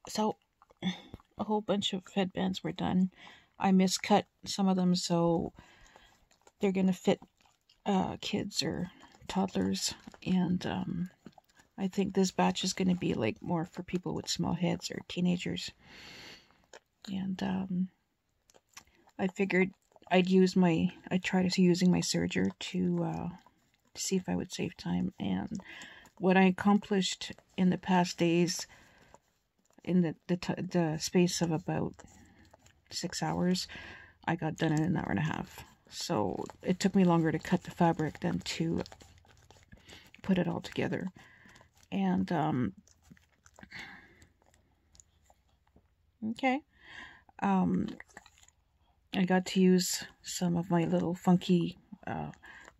So a whole bunch of headbands were done. I miscut some of them, so they're gonna fit kids or toddlers, and I think this batch is gonna be like more for people with small heads or teenagers. And I figured I'd try to using my serger to see if I would save time. And what I accomplished in the past days, in the space of about 6 hours, I got done in an hour and a half. So it took me longer to cut the fabric than to put it all together. And okay, I got to use some of my little funky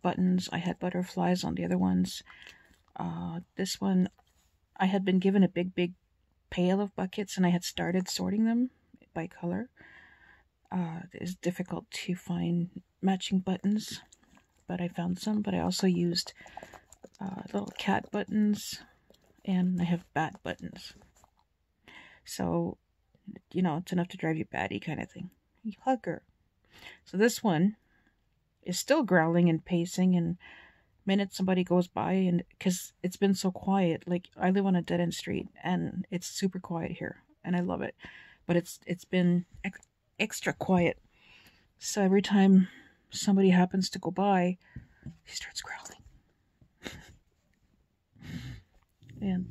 buttons. I had butterflies on the other ones. This one, I had been given a big pail of buckets, and I had started sorting them by color. It's difficult to find matching buttons, but I found some. But I also used little cat buttons, and I have bat buttons. So, you know, it's enough to drive you batty kind of thing. You hug her. So this one is still growling and pacing, and minute somebody goes by, and because it's been so quiet, like I live on a dead-end street and it's super quiet here and I love it, but it's been extra quiet. So every time somebody happens to go by, he starts growling. And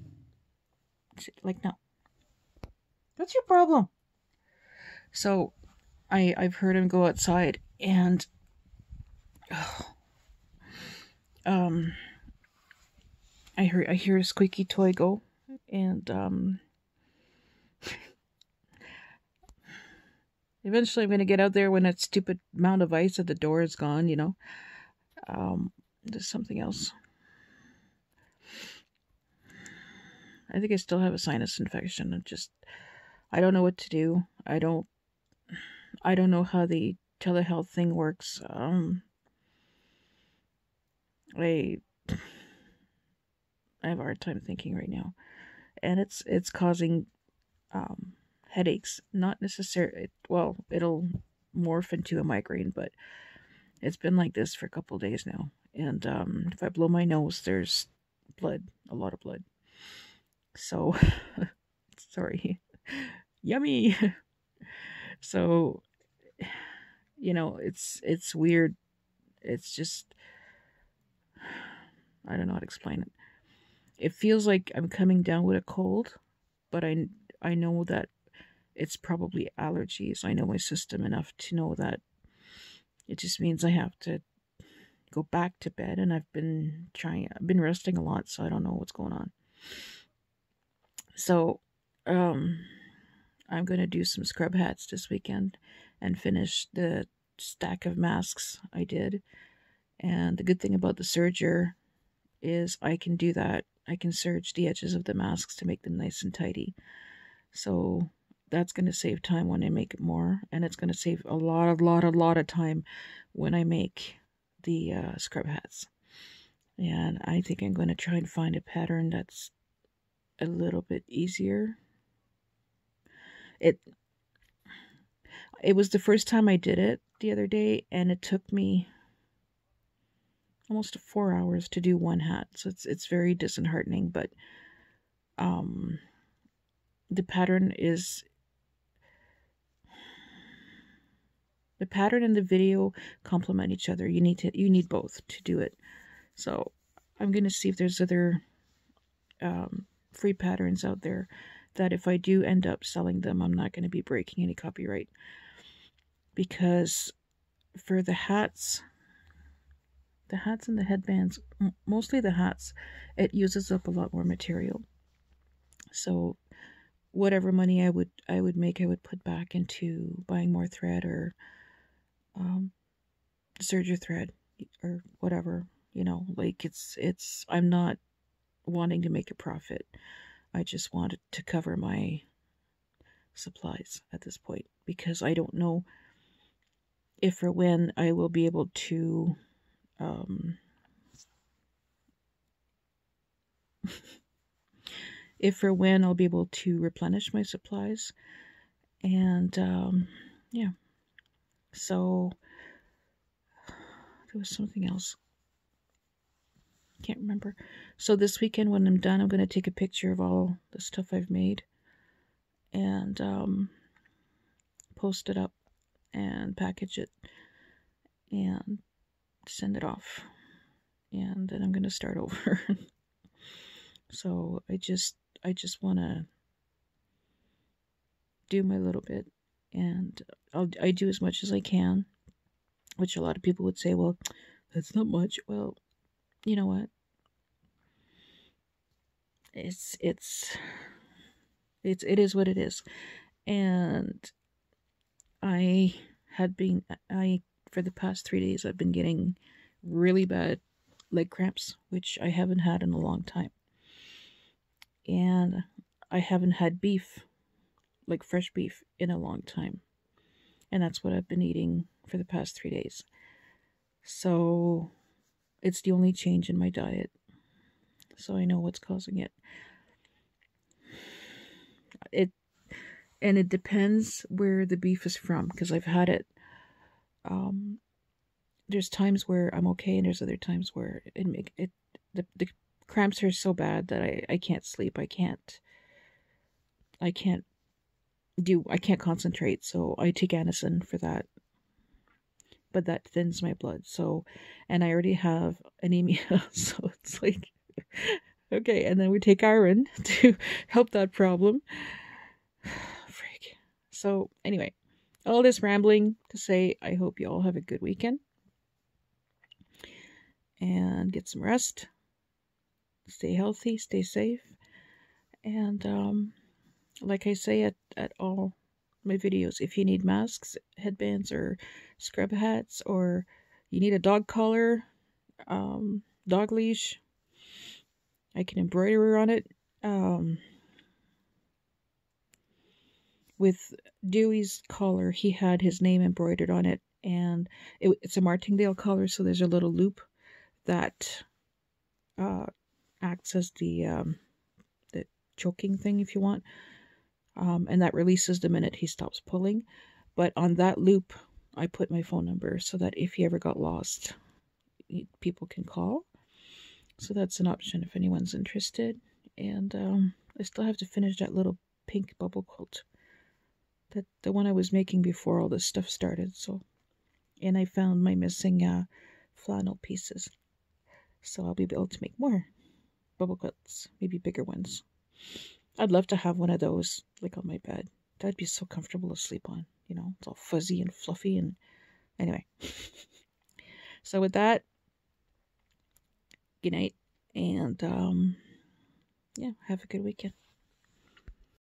like, no, what's your problem? So I've heard him go outside, and I hear a squeaky toy go, and eventually I'm gonna get out there when that stupid mound of ice at the door is gone, you know. There's something else. I think I still have a sinus infection. I don't know what to do. I don't know how the telehealth thing works. I have a hard time thinking right now, and it's causing headaches. Not necessarily. Well, it'll morph into a migraine, but it's been like this for a couple of days now. And if I blow my nose, there's blood, a lot of blood. So, sorry, yummy. So, you know, it's weird. It's just, I don't know how to explain it. It feels like I'm coming down with a cold, but I know that it's probably allergies. I know my system enough to know that it just means I have to go back to bed, and I've been resting a lot, so I don't know what's going on. So, I'm going to do some scrub hats this weekend and finish the stack of masks I did. And the good thing about the serger is I can do that. I can serge the edges of the masks to make them nice and tidy. So that's going to save time when I make it more, and it's going to save a lot of time when I make the scrub hats. And I think I'm going to try and find a pattern that's a little bit easier. It was the first time I did it the other day, and it took me almost 4 hours to do one hat. So it's very disheartening, but the pattern and the video complement each other. You need both to do it. So I'm going to see if there's other free patterns out there that if I do end up selling them, I'm not going to be breaking any copyright. Because for the hats and the headbands, mostly the hats, it uses up a lot more material. So whatever money I would make, I would put back into buying more thread or serger thread or whatever, you know. Like it's I'm not wanting to make a profit. I just wanted to cover my supplies at this point, because I don't know if or when I will be able to if or when I'll be able to replenish my supplies. And yeah, so there was something else. Can't remember. So this weekend when I'm done, I'm going to take a picture of all the stuff I've made and post it up and package it and send it off. And then I'm going to start over. So I just want to do my little bit, and I do as much as I can, which a lot of people would say, well, that's not much. Well, you know what? It is what it is. And for the past 3 days, I've been getting really bad leg cramps, which I haven't had in a long time. And I haven't had beef, like fresh beef, in a long time. And that's what I've been eating for the past 3 days. So it's the only change in my diet. So I know what's causing it. It depends where the beef is from, because I've had it. There's times where I'm okay, and there's other times where the cramps are so bad that I can't sleep. I can't concentrate. So I take Anacin for that, but that thins my blood. So, and I already have anemia, so it's like, okay. And then we take iron to help that problem. Freak. So anyway, all this rambling to say, I hope you all have a good weekend and get some rest. Stay healthy, stay safe, and like I say at all my videos, if you need masks, headbands, or scrub hats, or you need a dog collar, dog leash, I can embroider on it. With Dewey's collar, he had his name embroidered on it, and it's a martingale collar, so there's a little loop that acts as the choking thing, if you want, and that releases the minute he stops pulling. But on that loop, I put my phone number so that if he ever got lost, people can call. So that's an option if anyone's interested. And I still have to finish that little pink bubble quilt, that the one I was making before all this stuff started. So, and I found my missing flannel pieces, so I'll be able to make more bubble quilts, maybe bigger ones. I'd love to have one of those, like, on my bed. That'd be so comfortable to sleep on. You know, it's all fuzzy and fluffy. And anyway, so with that, good night, and yeah, have a good weekend.